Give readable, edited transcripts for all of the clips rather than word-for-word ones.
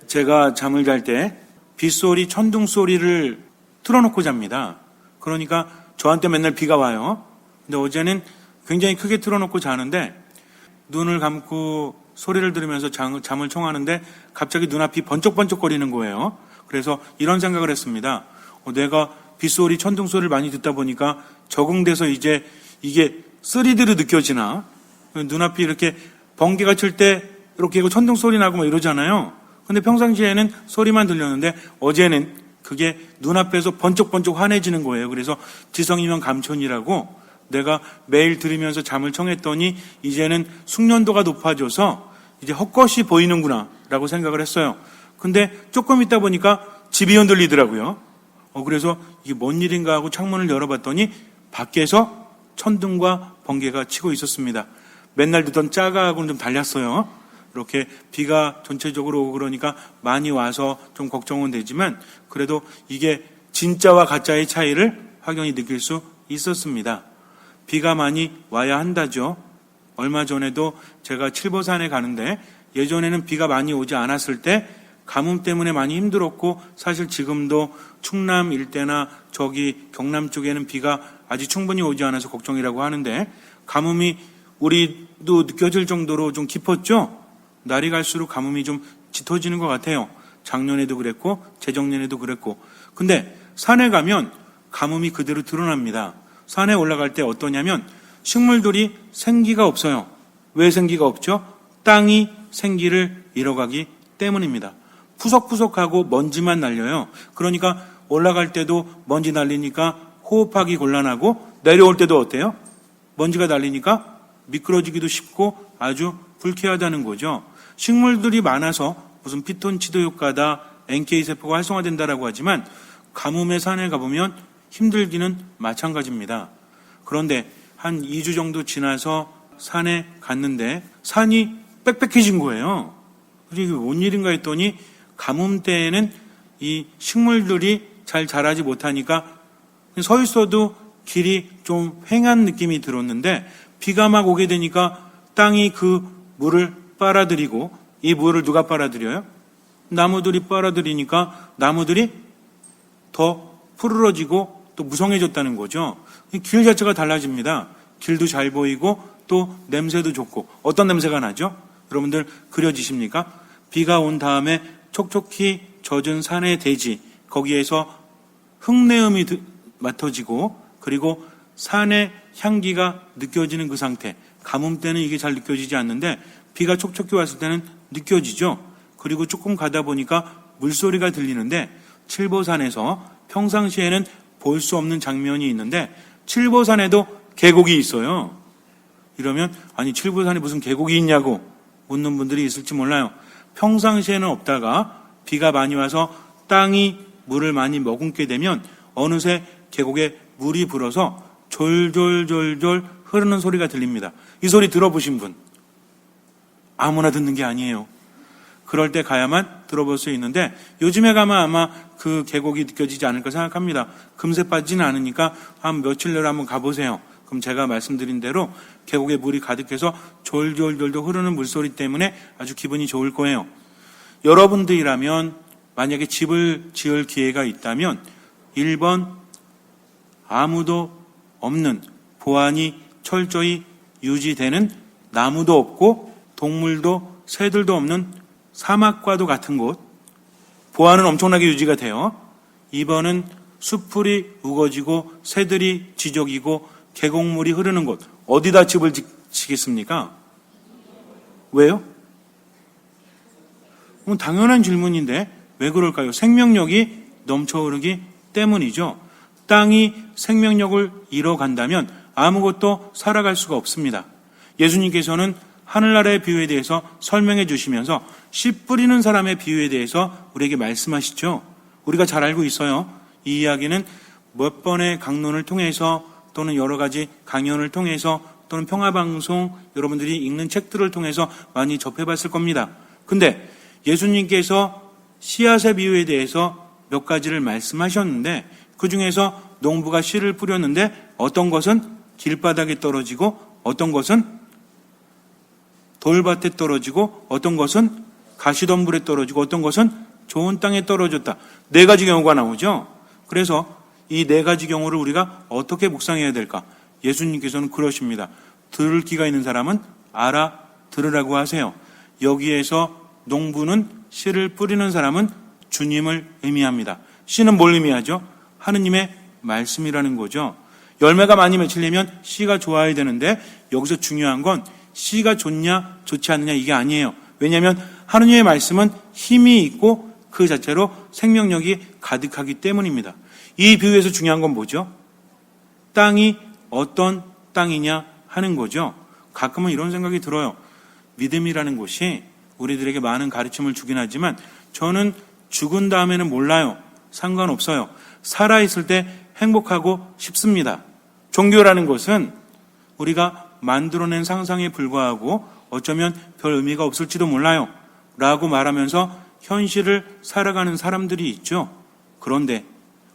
제가 잠을 잘 때 빗소리, 천둥 소리를 틀어놓고 잡니다. 그러니까 저한테 맨날 비가 와요. 근데 어제는 굉장히 크게 틀어놓고 자는데 눈을 감고 소리를 들으면서 잠을 청하는데 갑자기 눈앞이 번쩍번쩍거리는 거예요. 그래서 이런 생각을 했습니다. 내가 빗소리, 천둥 소리를 많이 듣다 보니까 적응돼서 이제 이게 3D로 느껴지나? 눈앞이 이렇게 번개가 칠 때 이렇게 천둥 소리 나고 막 이러잖아요. 근데 평상시에는 소리만 들렸는데 어제는 그게 눈앞에서 번쩍번쩍 환해지는 거예요. 그래서 지성이면 감천이라고 내가 매일 들으면서 잠을 청했더니 이제는 숙련도가 높아져서 이제 헛것이 보이는구나 라고 생각을 했어요. 근데 조금 있다 보니까 집이 흔들리더라고요. 그래서 이게 뭔 일인가 하고 창문을 열어봤더니 밖에서 천둥과 번개가 치고 있었습니다. 맨날 듣던 짜가하고는 좀 달랐어요. 이렇게 비가 전체적으로 오고 그러니까 많이 와서 좀 걱정은 되지만 그래도 이게 진짜와 가짜의 차이를 확연히 느낄 수 있었습니다. 비가 많이 와야 한다죠. 얼마 전에도 제가 칠보산에 가는데 예전에는 비가 많이 오지 않았을 때 가뭄 때문에 많이 힘들었고 사실 지금도 충남 일대나 저기 경남 쪽에는 비가 아직 충분히 오지 않아서 걱정이라고 하는데 가뭄이 우리도 느껴질 정도로 좀 깊었죠. 날이 갈수록 가뭄이 좀 짙어지는 것 같아요. 작년에도 그랬고 재작년에도 그랬고. 근데 산에 가면 가뭄이 그대로 드러납니다. 산에 올라갈 때 어떠냐면 식물들이 생기가 없어요. 왜 생기가 없죠? 땅이 생기를 잃어가기 때문입니다. 푸석푸석하고 먼지만 날려요. 그러니까 올라갈 때도 먼지 날리니까 호흡하기 곤란하고 내려올 때도 어때요? 먼지가 날리니까 미끄러지기도 쉽고 아주 불쾌하다는 거죠. 식물들이 많아서 무슨 피톤치드 효과다, NK세포가 활성화된다라고 하지만 가뭄의 산에 가보면 힘들기는 마찬가지입니다. 그런데 한 2주 정도 지나서 산에 갔는데 산이 빽빽해진 거예요. 이게 뭔 일인가 했더니 가뭄 때에는 이 식물들이 잘 자라지 못하니까 서 있어도 길이 좀 휑한 느낌이 들었는데 비가 막 오게 되니까 땅이 그 물을 빨아들이고 이 물을 누가 빨아들여요? 나무들이 빨아들이니까 나무들이 더 푸르러지고 또 무성해졌다는 거죠. 길 자체가 달라집니다. 길도 잘 보이고 또 냄새도 좋고 어떤 냄새가 나죠? 여러분들 그려지십니까? 비가 온 다음에 촉촉히 젖은 산의 대지 거기에서 흙내음이 맡아지고 그리고 산의 향기가 느껴지는 그 상태. 가뭄 때는 이게 잘 느껴지지 않는데 비가 촉촉히 왔을 때는 느껴지죠. 그리고 조금 가다 보니까 물소리가 들리는데 칠보산에서 평상시에는 볼 수 없는 장면이 있는데 칠보산에도 계곡이 있어요. 이러면 아니 칠보산에 무슨 계곡이 있냐고 묻는 분들이 있을지 몰라요. 평상시에는 없다가 비가 많이 와서 땅이 물을 많이 머금게 되면 어느새 계곡에 물이 불어서 졸졸졸졸 흐르는 소리가 들립니다. 이 소리 들어보신 분? 아무나 듣는 게 아니에요. 그럴 때 가야만 들어볼 수 있는데 요즘에 가면 아마 그 계곡이 느껴지지 않을까 생각합니다. 금세 빠지지는 않으니까 한 며칠 내로 한번 가보세요. 그럼 제가 말씀드린 대로 계곡에 물이 가득해서 졸졸졸졸 흐르는 물소리 때문에 아주 기분이 좋을 거예요. 여러분들이라면 만약에 집을 지을 기회가 있다면 1번 아무도 없는 보안이 철저히 유지되는 나무도 없고 동물도 새들도 없는 사막과도 같은 곳 보안은 엄청나게 유지가 돼요. 2번은 숲풀이 우거지고 새들이 지저귀고 계곡물이 흐르는 곳 어디다 집을 지겠습니까? 왜요? 당연한 질문인데 왜 그럴까요? 생명력이 넘쳐흐르기 때문이죠. 땅이 생명력을 잃어간다면 아무것도 살아갈 수가 없습니다. 예수님께서는 하늘나라의 비유에 대해서 설명해 주시면서 씨 뿌리는 사람의 비유에 대해서 우리에게 말씀하시죠. 우리가 잘 알고 있어요. 이 이야기는 몇 번의 강론을 통해서 또는 여러 가지 강연을 통해서 또는 평화방송 여러분들이 읽는 책들을 통해서 많이 접해봤을 겁니다. 근데 예수님께서 씨앗의 비유에 대해서 몇 가지를 말씀하셨는데 그 중에서 농부가 씨를 뿌렸는데 어떤 것은 길바닥에 떨어지고 어떤 것은 돌밭에 떨어지고 어떤 것은 가시덤불에 떨어지고 어떤 것은 좋은 땅에 떨어졌다. 네 가지 경우가 나오죠. 그래서 이 네 가지 경우를 우리가 어떻게 묵상해야 될까? 예수님께서는 그러십니다. 들을 귀가 있는 사람은 알아들으라고 하세요. 여기에서 농부는 씨를 뿌리는 사람은 주님을 의미합니다. 씨는 뭘 의미하죠? 하느님의 말씀이라는 거죠. 열매가 많이 맺히려면 씨가 좋아야 되는데 여기서 중요한 건 씨가 좋냐 좋지 않느냐 이게 아니에요. 왜냐하면 하느님의 말씀은 힘이 있고 그 자체로 생명력이 가득하기 때문입니다. 이 비유에서 중요한 건 뭐죠? 땅이 어떤 땅이냐 하는 거죠. 가끔은 이런 생각이 들어요. 믿음이라는 것이 우리들에게 많은 가르침을 주긴 하지만 저는 죽은 다음에는 몰라요. 상관없어요. 살아있을 때 행복하고 싶습니다. 종교라는 것은 우리가 만들어낸 상상에 불과하고 어쩌면 별 의미가 없을지도 몰라요. 라고 말하면서 현실을 살아가는 사람들이 있죠. 그런데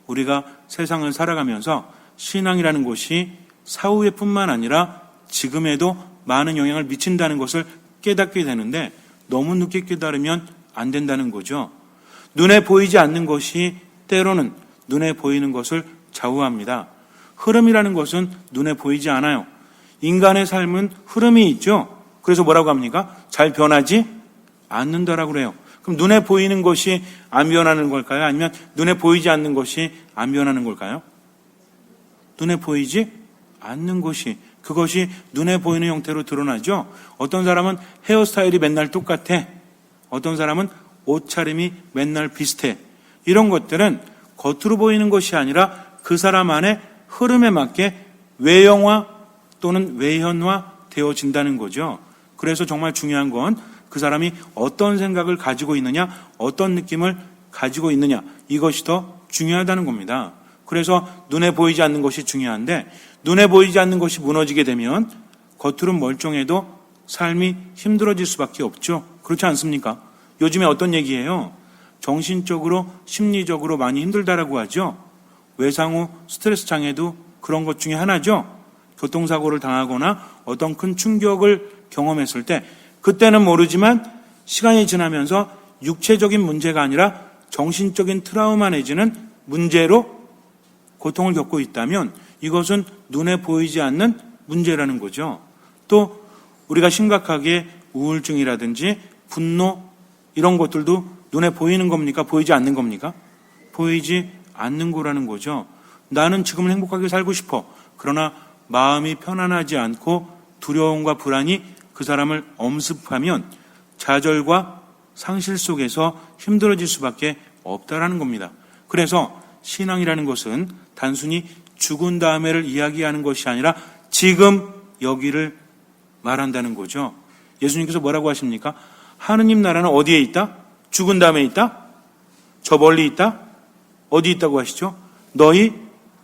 우리가 세상을 살아가면서 신앙이라는 것이 사후에뿐만 아니라 지금에도 많은 영향을 미친다는 것을 깨닫게 되는데 너무 늦게 깨달으면 안 된다는 거죠. 눈에 보이지 않는 것이 때로는 눈에 보이는 것을 좌우합니다. 흐름이라는 것은 눈에 보이지 않아요. 인간의 삶은 흐름이 있죠. 그래서 뭐라고 합니까? 잘 변하지 않는다라고 그래요. 그럼 눈에 보이는 것이 안 변하는 걸까요? 아니면 눈에 보이지 않는 것이 안 변하는 걸까요? 눈에 보이지 않는 것이, 그것이 눈에 보이는 형태로 드러나죠. 어떤 사람은 헤어스타일이 맨날 똑같아. 어떤 사람은 옷차림이 맨날 비슷해. 이런 것들은 겉으로 보이는 것이 아니라 그 사람 안에 흐름에 맞게 외형화 또는 외현화 되어진다는 거죠. 그래서 정말 중요한 건 그 사람이 어떤 생각을 가지고 있느냐, 어떤 느낌을 가지고 있느냐, 이것이 더 중요하다는 겁니다. 그래서 눈에 보이지 않는 것이 중요한데 눈에 보이지 않는 것이 무너지게 되면 겉으로는 멀쩡해도 삶이 힘들어질 수밖에 없죠. 그렇지 않습니까? 요즘에 어떤 얘기예요? 정신적으로, 심리적으로 많이 힘들다라고 하죠. 외상후 스트레스 장애도 그런 것 중에 하나죠. 교통사고를 당하거나 어떤 큰 충격을 경험했을 때 그때는 모르지만 시간이 지나면서 육체적인 문제가 아니라 정신적인 트라우마 내지는 문제로 고통을 겪고 있다면 이것은 눈에 보이지 않는 문제라는 거죠. 또 우리가 심각하게 우울증이라든지 분노 이런 것들도 눈에 보이는 겁니까? 보이지 않는 겁니까? 보이지 않는 거라는 거죠. 나는 지금 행복하게 살고 싶어. 그러나 마음이 편안하지 않고 두려움과 불안이 그 사람을 엄습하면 좌절과 상실 속에서 힘들어질 수밖에 없다라는 겁니다. 그래서 신앙이라는 것은 단순히 죽은 다음에를 이야기하는 것이 아니라 지금 여기를 말한다는 거죠. 예수님께서 뭐라고 하십니까? 하느님 나라는 어디에 있다? 죽은 다음에 있다? 저 멀리 있다? 어디 있다고 하시죠? 너희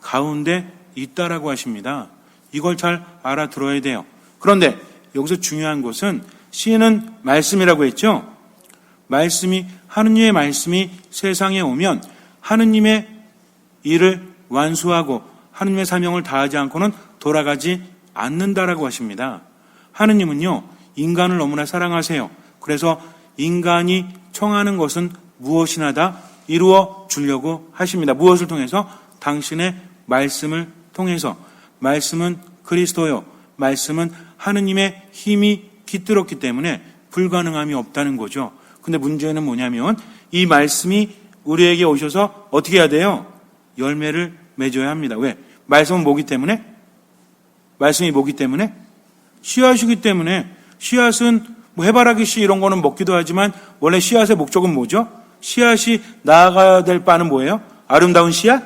가운데 있다라고 하십니다. 이걸 잘 알아들어야 돼요. 그런데 여기서 중요한 것은 씨는 말씀이라고 했죠. 말씀이 하느님의 말씀이 세상에 오면 하느님의 일을 완수하고 하느님의 사명을 다하지 않고는 돌아가지 않는다라고 하십니다. 하느님은요 인간을 너무나 사랑하세요. 그래서 인간이 청하는 것은 무엇이나 다 이루어 주려고 하십니다. 무엇을 통해서? 당신의 말씀을 통해서. 말씀은 그리스도요. 말씀은 하느님의 힘이 깃들었기 때문에 불가능함이 없다는 거죠. 근데 문제는 뭐냐면 이 말씀이 우리에게 오셔서 어떻게 해야 돼요? 열매를 맺어야 합니다. 왜? 말씀은 뭐기 때문에? 말씀이 뭐기 때문에? 씨앗이기 때문에. 씨앗은 뭐 해바라기 씨 이런 거는 먹기도 하지만 원래 씨앗의 목적은 뭐죠? 씨앗이 나아가야 될 바는 뭐예요? 아름다운 씨앗?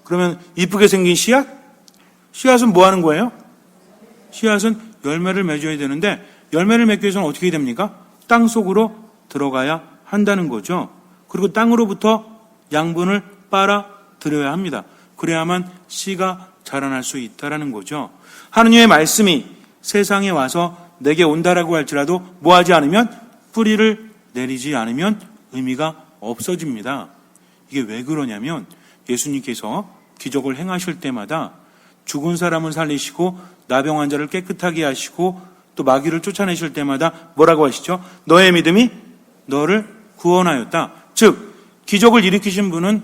그러면 이쁘게 생긴 씨앗? 씨앗은 뭐 하는 거예요? 씨앗은 열매를 맺어야 되는데 열매를 맺기 위해서는 어떻게 됩니까? 땅 속으로 들어가야 한다는 거죠. 그리고 땅으로부터 양분을 빨아들여야 합니다. 그래야만 씨가 자라날 수 있다는 거죠. 하느님의 말씀이 세상에 와서 내게 온다라고 할지라도 뭐하지 않으면 뿌리를 내리지 않으면 의미가 없어집니다. 이게 왜 그러냐면 예수님께서 기적을 행하실 때마다 죽은 사람을 살리시고 나병 환자를 깨끗하게 하시고 또 마귀를 쫓아내실 때마다 뭐라고 하시죠? 너의 믿음이 너를 구원하였다. 즉 기적을 일으키신 분은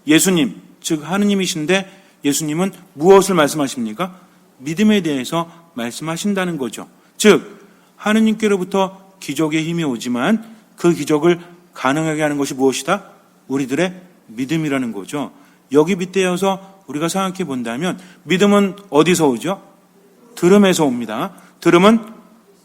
예수님, 즉 하느님이신데 예수님은 무엇을 말씀하십니까? 믿음에 대해서 말씀하신다는 거죠. 즉 하느님께로부터 기적의 힘이 오지만 그 기적을 가능하게 하는 것이 무엇이다? 우리들의 믿음이라는 거죠. 여기 빗대어서 우리가 생각해 본다면 믿음은 어디서 오죠? 들음에서 옵니다. 들음은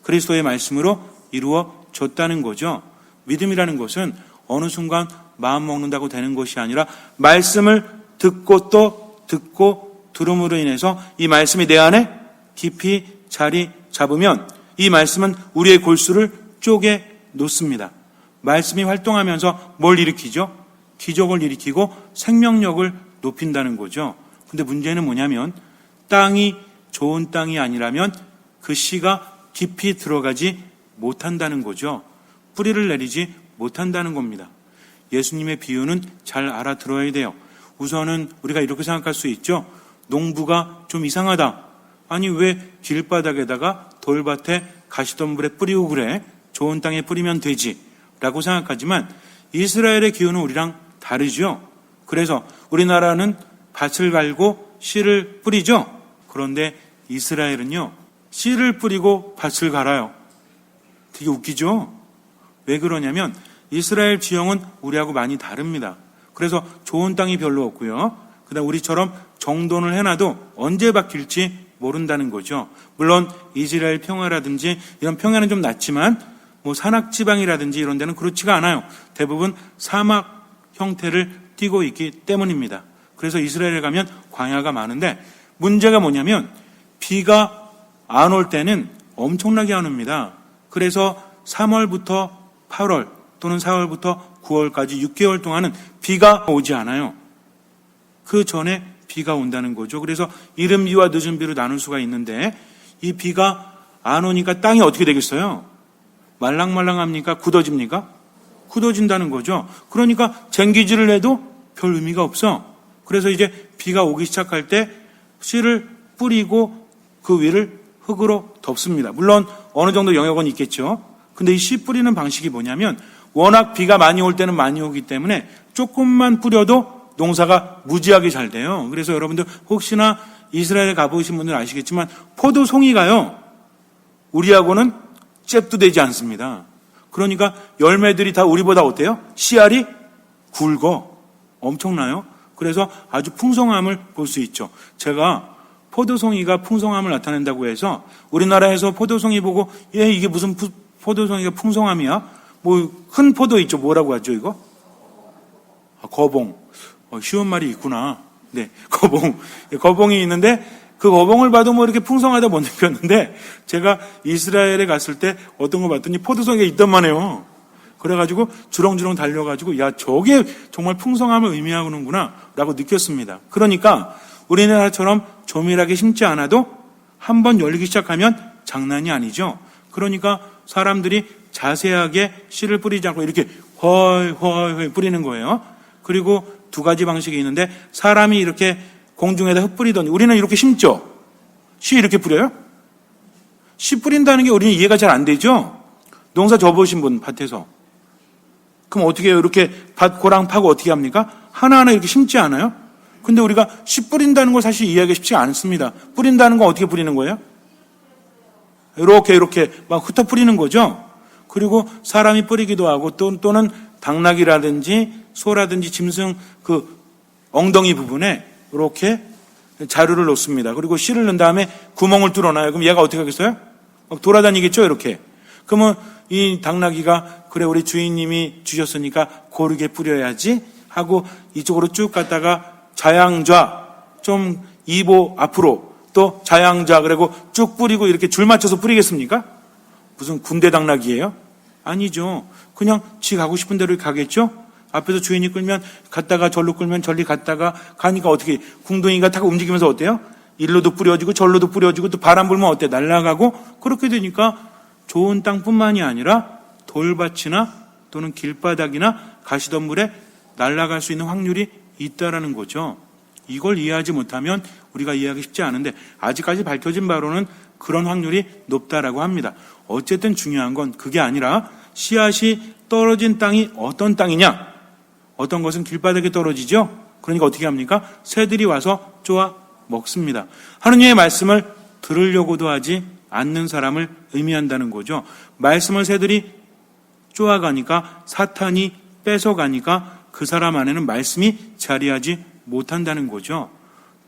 그리스도의 말씀으로 이루어졌다는 거죠. 믿음이라는 것은 어느 순간 마음 먹는다고 되는 것이 아니라 말씀을 듣고 또 듣고 들음으로 인해서 이 말씀이 내 안에 깊이 자리 잡으면 이 말씀은 우리의 골수를 쪼개 놓습니다. 말씀이 활동하면서 뭘 일으키죠? 기적을 일으키고 생명력을 높인다는 거죠. 근데 문제는 뭐냐면 땅이 좋은 땅이 아니라면 그 씨가 깊이 들어가지 못한다는 거죠. 뿌리를 내리지 못한다는 겁니다. 예수님의 비유는 잘 알아들어야 돼요. 우선은 우리가 이렇게 생각할 수 있죠. 농부가 좀 이상하다. 아니 왜 길바닥에다가 돌밭에 가시덤불에 뿌리고 그래? 좋은 땅에 뿌리면 되지 라고 생각하지만 이스라엘의 기후는 우리랑 다르죠. 그래서 우리나라는 밭을 갈고 씨를 뿌리죠. 그런데 이스라엘은요 씨를 뿌리고 밭을 갈아요. 되게 웃기죠. 왜 그러냐면 이스라엘 지형은 우리하고 많이 다릅니다. 그래서 좋은 땅이 별로 없고요. 그다음 우리처럼 정돈을 해놔도 언제 바뀔지 모른다는 거죠. 물론 이스라엘 평야라든지 이런 평야는 좀 낫지만 뭐 산악지방이라든지 이런 데는 그렇지가 않아요. 대부분 사막 형태를 띠고 있기 때문입니다. 그래서 이스라엘에 가면 광야가 많은데 문제가 뭐냐면 비가 안 올 때는 엄청나게 안 옵니다. 그래서 3월부터 8월 또는 4월부터 9월까지 6개월 동안은 비가 오지 않아요. 그 전에 비가 온다는 거죠. 그래서 이른 비와 늦은 비로 나눌 수가 있는데 이 비가 안 오니까 땅이 어떻게 되겠어요? 말랑말랑합니까? 굳어집니까? 굳어진다는 거죠. 그러니까 쟁기질을 해도 별 의미가 없어. 그래서 이제 비가 오기 시작할 때 씨를 뿌리고 그 위를 흙으로 덮습니다. 물론 어느 정도 영역은 있겠죠. 근데 이 씨 뿌리는 방식이 뭐냐면 워낙 비가 많이 올 때는 많이 오기 때문에 조금만 뿌려도 농사가 무지하게 잘 돼요. 그래서 여러분들 혹시나 이스라엘에 가보신 분들 아시겠지만 포도송이가요 우리하고는 잽도 되지 않습니다. 그러니까 열매들이 다 우리보다 어때요? 씨알이 굵어. 엄청나요? 그래서 아주 풍성함을 볼 수 있죠. 제가 포도송이가 풍성함을 나타낸다고 해서 우리나라에서 포도송이 보고 이게 무슨 포도송이가 풍성함이야? 뭐 큰 포도 있죠. 뭐라고 하죠 이거? 거봉. 쉬운 말이 있구나. 네, 거봉이 있는데 그 거봉을 봐도 뭐 이렇게 풍성하다 못 느꼈는데 제가 이스라엘에 갔을 때 어떤 거 봤더니 포도송이가 있단만 해요. 그래가지고 주렁주렁 달려가지고 야 저게 정말 풍성함을 의미하는구나 라고 느꼈습니다. 그러니까 우리나라처럼 조밀하게 심지 않아도 한번 열리기 시작하면 장난이 아니죠. 그러니까 사람들이 자세하게 씨를 뿌리지 않고 이렇게 헐 뿌리는 거예요. 그리고 두 가지 방식이 있는데 사람이 이렇게 공중에다 흙 뿌리더니 우리는 이렇게 심죠. 씨 이렇게 뿌려요? 씨 뿌린다는 게 우리는 이해가 잘 안 되죠. 농사 져보신 분 밭에서 그럼 어떻게 해요? 이렇게 밭 고랑 파고 어떻게 합니까? 하나하나 이렇게 심지 않아요? 근데 우리가 씨 뿌린다는 걸 사실 이해하기 쉽지가 않습니다. 뿌린다는 건 어떻게 뿌리는 거예요? 이렇게 막 흩어 뿌리는 거죠. 그리고 사람이 뿌리기도 하고 또는 당나귀라든지 소라든지 짐승 그 엉덩이 부분에 이렇게 자루를 놓습니다. 그리고 씨를 넣은 다음에 구멍을 뚫어놔요. 그럼 얘가 어떻게 하겠어요? 막 돌아다니겠죠, 이렇게. 그러면 이 당나귀가 그래 우리 주인님이 주셨으니까 고르게 뿌려야지 하고 이쪽으로 쭉 갔다가 자양좌 좀 2보 앞으로 또 자양좌 그리고 쭉 뿌리고 이렇게 줄 맞춰서 뿌리겠습니까? 무슨 군대 당나귀예요? 아니죠. 그냥 지 가고 싶은 대로 가겠죠? 앞에서 주인이 끌면 갔다가 절로 끌면 절리 갔다가 가니까 어떻게 궁둥이가 타고 움직이면서 어때요? 일로도 뿌려지고 절로도 뿌려지고 또 바람 불면 어때? 날아가고 그렇게 되니까 좋은 땅뿐만이 아니라 돌밭이나 또는 길바닥이나 가시덤불에 날아갈 수 있는 확률이 있다라는 거죠. 이걸 이해하지 못하면 우리가 이해하기 쉽지 않은데 아직까지 밝혀진 바로는 그런 확률이 높다라고 합니다. 어쨌든 중요한 건 그게 아니라 씨앗이 떨어진 땅이 어떤 땅이냐? 어떤 것은 길바닥에 떨어지죠? 그러니까 어떻게 합니까? 새들이 와서 쪼아 먹습니다. 하느님의 말씀을 들으려고도 하지 않는 사람을 의미한다는 거죠. 말씀을 새들이 쪼아가니까, 사탄이 뺏어가니까 그 사람 안에는 말씀이 자리하지 못한다는 거죠.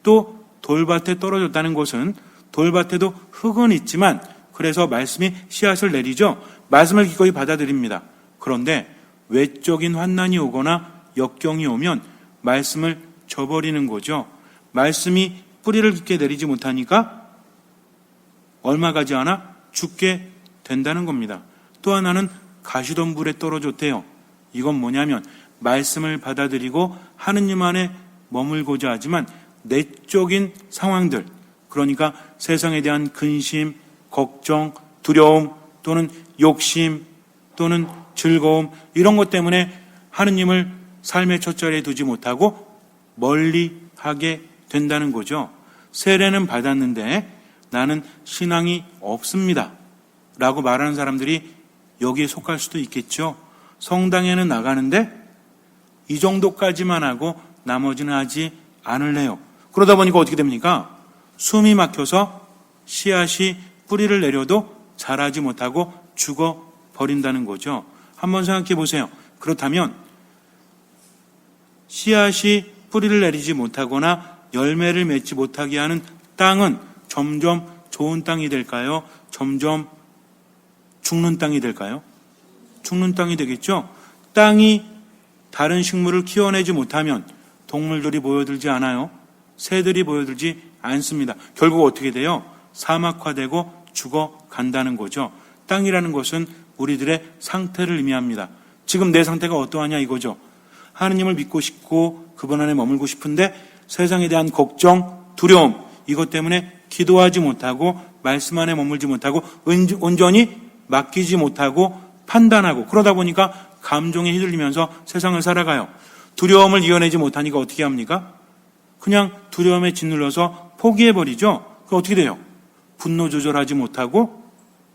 또 돌밭에 떨어졌다는 것은 돌밭에도 흙은 있지만 그래서 말씀이 씨앗을 내리죠. 말씀을 기꺼이 받아들입니다. 그런데 외적인 환난이 오거나 역경이 오면 말씀을 저버리는 거죠. 말씀이 뿌리를 깊게 내리지 못하니까 얼마 가지 않아 죽게 된다는 겁니다. 또 하나는 가시덤불에 떨어졌대요. 이건 뭐냐면 말씀을 받아들이고 하느님 안에 머물고자 하지만 내적인 상황들, 그러니까 세상에 대한 근심, 걱정, 두려움 또는 욕심 또는 즐거움, 이런 것 때문에 하느님을 삶의 첫자리에 두지 못하고 멀리 하게 된다는 거죠. 세례는 받았는데 나는 신앙이 없습니다 라고 말하는 사람들이 여기에 속할 수도 있겠죠. 성당에는 나가는데 이 정도까지만 하고 나머지는 하지 않을래요. 그러다 보니까 어떻게 됩니까? 숨이 막혀서 씨앗이 뿌리를 내려도 자라지 못하고 죽어버린다는 거죠. 한번 생각해 보세요. 그렇다면 씨앗이 뿌리를 내리지 못하거나 열매를 맺지 못하게 하는 땅은 점점 좋은 땅이 될까요? 점점 죽는 땅이 될까요? 죽는 땅이 되겠죠. 땅이 다른 식물을 키워내지 못하면 동물들이 모여들지 않아요. 새들이 모여들지 않습니다. 결국 어떻게 돼요? 사막화되고 죽어간다는 거죠. 땅이라는 것은 우리들의 상태를 의미합니다. 지금 내 상태가 어떠하냐 이거죠. 하느님을 믿고 싶고 그분 안에 머물고 싶은데 세상에 대한 걱정, 두려움, 이것 때문에 기도하지 못하고 말씀 안에 머물지 못하고 온전히 맡기지 못하고 판단하고, 그러다 보니까 감정에 휘둘리면서 세상을 살아가요. 두려움을 이겨내지 못하니까 어떻게 합니까? 그냥 두려움에 짓눌러서 포기해버리죠. 그럼 어떻게 돼요? 분노 조절하지 못하고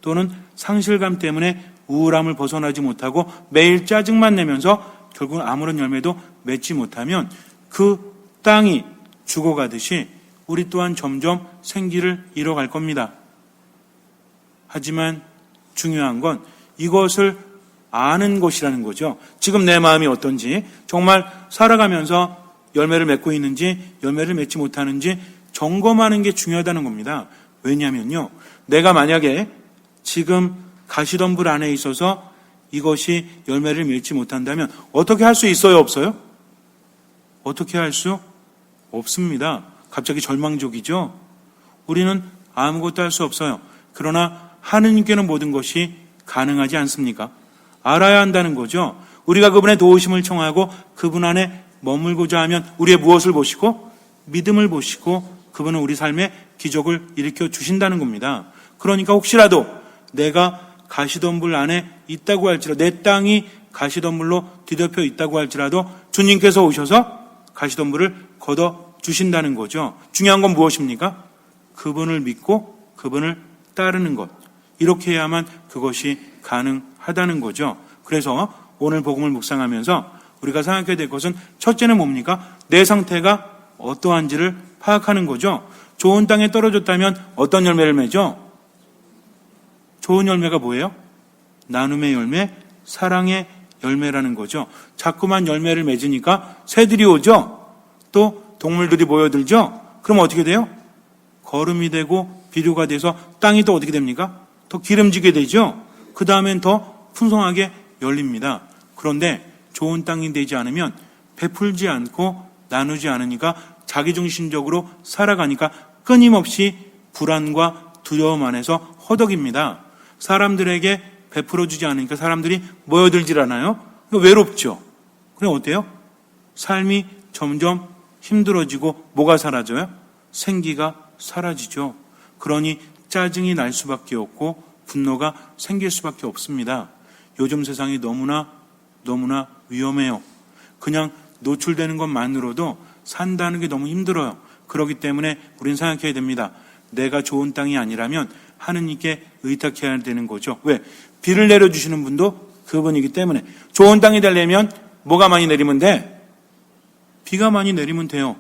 또는 상실감 때문에 우울함을 벗어나지 못하고 매일 짜증만 내면서 결국 아무런 열매도 맺지 못하면 그 땅이 죽어가듯이 우리 또한 점점 생기를 잃어갈 겁니다. 하지만 중요한 건 이것을 아는 것이라는 거죠. 지금 내 마음이 어떤지, 정말 살아가면서 열매를 맺고 있는지 열매를 맺지 못하는지 점검하는 게 중요하다는 겁니다. 왜냐하면요, 내가 만약에 지금 가시덤불 안에 있어서 이것이 열매를 맺지 못한다면 어떻게 할 수 있어요, 없어요? 어떻게 할 수 없습니다. 갑자기 절망적이죠. 우리는 아무것도 할 수 없어요. 그러나 하느님께는 모든 것이 가능하지 않습니까? 알아야 한다는 거죠. 우리가 그분의 도우심을 청하고 그분 안에 머물고자 하면 우리의 무엇을 보시고? 믿음을 보시고 그분은 우리 삶에 기적을 일으켜 주신다는 겁니다. 그러니까 혹시라도 내가 가시덤불 안에 있다고 할지라도, 내 땅이 가시덤불로 뒤덮여 있다고 할지라도 주님께서 오셔서 가시덤불을 걷어 주신다는 거죠. 중요한 건 무엇입니까? 그분을 믿고 그분을 따르는 것. 이렇게 해야만 그것이 가능하다는 거죠. 그래서 오늘 복음을 묵상하면서 우리가 생각해야 될 것은 첫째는 뭡니까? 내 상태가 어떠한지를 파악하는 거죠. 좋은 땅에 떨어졌다면 어떤 열매를 맺죠? 좋은 열매가 뭐예요? 나눔의 열매, 사랑의 열매라는 거죠. 자꾸만 열매를 맺으니까 새들이 오죠. 또 동물들이 모여들죠. 그럼 어떻게 돼요? 거름이 되고 비료가 돼서 땅이 또 어떻게 됩니까? 더 기름지게 되죠. 그 다음엔 더 풍성하게 열립니다. 그런데 좋은 땅이 되지 않으면 베풀지 않고 나누지 않으니까 자기중심적으로 살아가니까 끊임없이 불안과 두려움 안에서 허덕입니다. 사람들에게 베풀어주지 않으니까 사람들이 모여들질 않아요. 외롭죠. 그럼 어때요? 삶이 점점 힘들어지고 뭐가 사라져요? 생기가 사라지죠. 그러니 짜증이 날 수밖에 없고 분노가 생길 수밖에 없습니다. 요즘 세상이 너무나 위험해요. 그냥 노출되는 것만으로도 산다는 게 너무 힘들어요. 그렇기 때문에 우리는 생각해야 됩니다. 내가 좋은 땅이 아니라면 하느님께 의탁해야 되는 거죠. 왜? 비를 내려주시는 분도 그분이기 때문에. 좋은 땅이 되려면 뭐가 많이 내리면 돼? 비가 많이 내리면 돼요.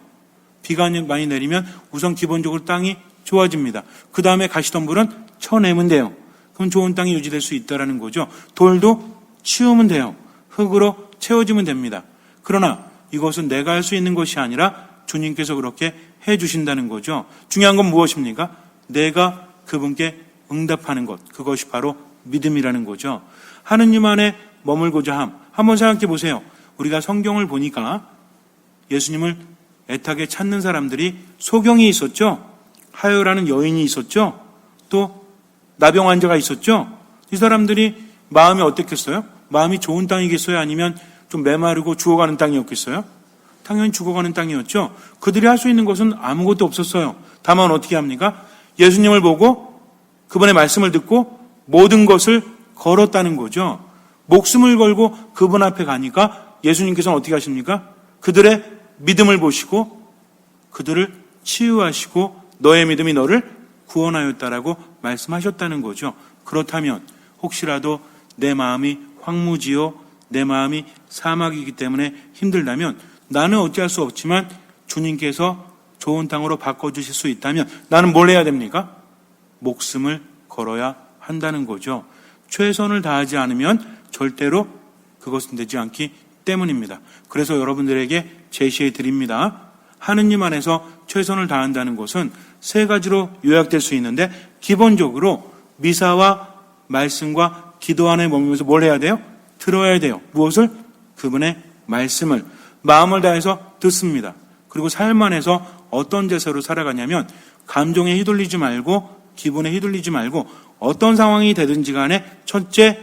비가 많이 내리면 우선 기본적으로 땅이 좋아집니다. 그 다음에 가시덤불은 쳐내면 돼요. 그럼 좋은 땅이 유지될 수 있다는 거죠. 돌도 치우면 돼요. 흙으로 채워지면 됩니다. 그러나 이것은 내가 할 수 있는 것이 아니라 주님께서 그렇게 해주신다는 거죠. 중요한 건 무엇입니까? 내가 그분께 응답하는 것. 그것이 바로 믿음이라는 거죠. 하느님 안에 머물고자 함. 한번 생각해 보세요. 우리가 성경을 보니까 예수님을 애타게 찾는 사람들이 소경이 있었죠. 하여라는 여인이 있었죠. 또 나병 환자가 있었죠. 이 사람들이 마음이 어땠겠어요? 마음이 좋은 땅이겠어요? 아니면 좀 메마르고 죽어가는 땅이었겠어요? 당연히 죽어가는 땅이었죠. 그들이 할 수 있는 것은 아무것도 없었어요. 다만 어떻게 합니까? 예수님을 보고 그분의 말씀을 듣고 모든 것을 걸었다는 거죠. 목숨을 걸고 그분 앞에 가니까 예수님께서는 어떻게 하십니까? 그들의 믿음을 보시고 그들을 치유하시고 너의 믿음이 너를 구원하였다라고 말씀하셨다는 거죠. 그렇다면 혹시라도 내 마음이 황무지요, 내 마음이 사막이기 때문에 힘들다면 나는 어찌할 수 없지만 주님께서 좋은 땅으로 바꿔주실 수 있다면 나는 뭘 해야 됩니까? 목숨을 걸어야 한다는 거죠. 최선을 다하지 않으면 절대로 그것은 되지 않기 때문입니다. 그래서 여러분들에게 제시해 드립니다. 하느님 안에서 최선을 다한다는 것은 세 가지로 요약될 수 있는데 기본적으로 미사와 말씀과 기도 안에 머물면서 뭘 해야 돼요? 들어야 돼요. 무엇을? 그분의 말씀을 마음을 다해서 듣습니다. 그리고 삶 안에서 어떤 자세로 살아가냐면 감정에 휘둘리지 말고 기분에 휘둘리지 말고 어떤 상황이 되든지 간에 첫째,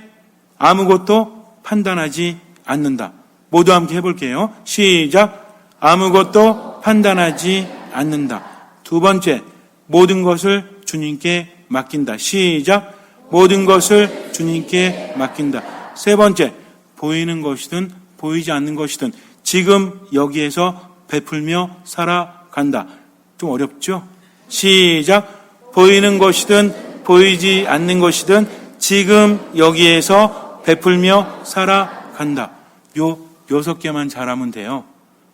아무것도 판단하지 않는다. 모두 함께 해볼게요. 시작. 아무것도 판단하지 않는다. 두 번째, 모든 것을 주님께 맡긴다. 시작. 모든 것을 주님께 맡긴다. 세 번째, 보이는 것이든 보이지 않는 것이든 지금 여기에서 베풀며 살아간다. 좀 어렵죠? 시작. 보이는 것이든 보이지 않는 것이든 지금 여기에서 베풀며 살아간다. 요 6개만 잘하면 돼요.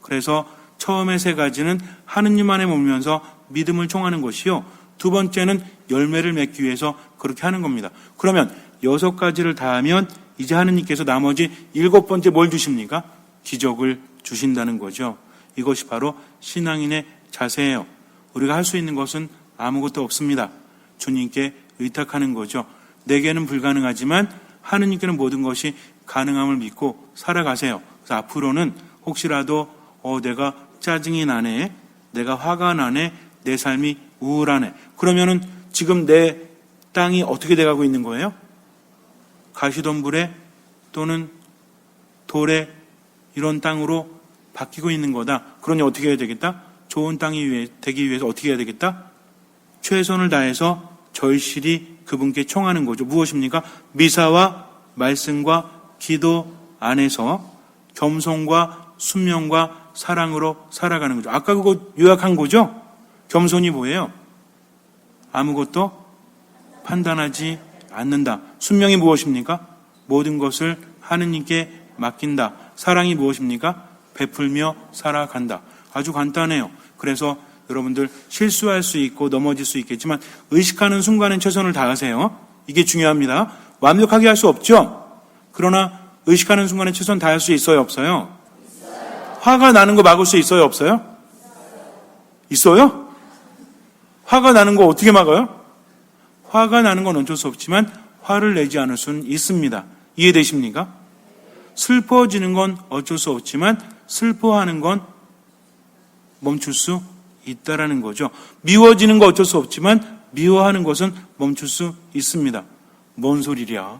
그래서 처음에 세 가지는 하느님 안에 머물면서 믿음을 총하는 것이요. 두 번째는 열매를 맺기 위해서 그렇게 하는 겁니다. 그러면 6가지를 다 하면 이제 하느님께서 나머지 7번째 뭘 주십니까? 기적을 주신다는 거죠. 이것이 바로 신앙인의 자세예요. 우리가 할 수 있는 것은 아무것도 없습니다. 주님께 의탁하는 거죠. 내게는 불가능하지만 하느님께는 모든 것이 가능함을 믿고 살아가세요. 그래서 앞으로는 혹시라도 내가 짜증이 나네, 내가 화가 나네, 내 삶이 우울하네. 그러면은 지금 내 땅이 어떻게 돼가고 있는 거예요? 가시덤불에 또는 돌에 이런 땅으로 바뀌고 있는 거다. 그러니 어떻게 해야 되겠다? 좋은 땅이 되기 위해서 어떻게 해야 되겠다? 최선을 다해서 절실히 그분께 청하는 거죠. 무엇입니까? 미사와 말씀과 기도 안에서 겸손과 순명과 사랑으로 살아가는 거죠. 아까 그거 요약한 거죠? 겸손이 뭐예요? 아무것도 판단하지 않는다. 순명이 무엇입니까? 모든 것을 하느님께 맡긴다. 사랑이 무엇입니까? 베풀며 살아간다. 아주 간단해요. 그래서 여러분들 실수할 수 있고 넘어질 수 있겠지만 의식하는 순간엔 최선을 다하세요. 이게 중요합니다. 완벽하게 할 수 없죠? 그러나 의식하는 순간에 최선 다할 수 있어요? 없어요? 화가 나는 거 막을 수 있어요? 없어요? 있어요? 화가 나는 거 어떻게 막아요? 화가 나는 건 어쩔 수 없지만 화를 내지 않을 수는 있습니다. 이해되십니까? 슬퍼지는 건 어쩔 수 없지만 슬퍼하는 건 멈출 수 있다라는 거죠. 미워지는 거 어쩔 수 없지만 미워하는 것은 멈출 수 있습니다. 뭔 소리랴?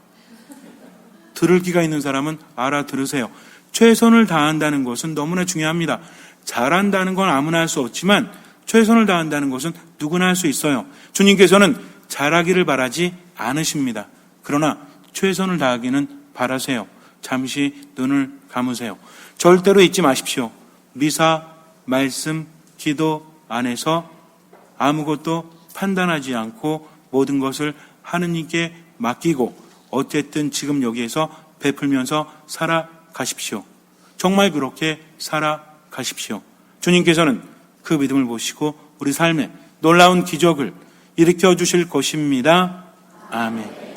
들을 기가 있는 사람은 알아들으세요. 최선을 다한다는 것은 너무나 중요합니다. 잘한다는 건 아무나 할 수 없지만 최선을 다한다는 것은 누구나 할 수 있어요. 주님께서는 잘하기를 바라지 않으십니다. 그러나 최선을 다하기는 바라세요. 잠시 눈을 감으세요. 절대로 잊지 마십시오. 미사, 말씀, 기도 안에서 아무것도 판단하지 않고 모든 것을 하느님께 맡기고 어쨌든 지금 여기에서 베풀면서 살아가십시오. 정말 그렇게 살아가십시오. 주님께서는 그 믿음을 보시고 우리 삶에 놀라운 기적을 일으켜 주실 것입니다. 아멘.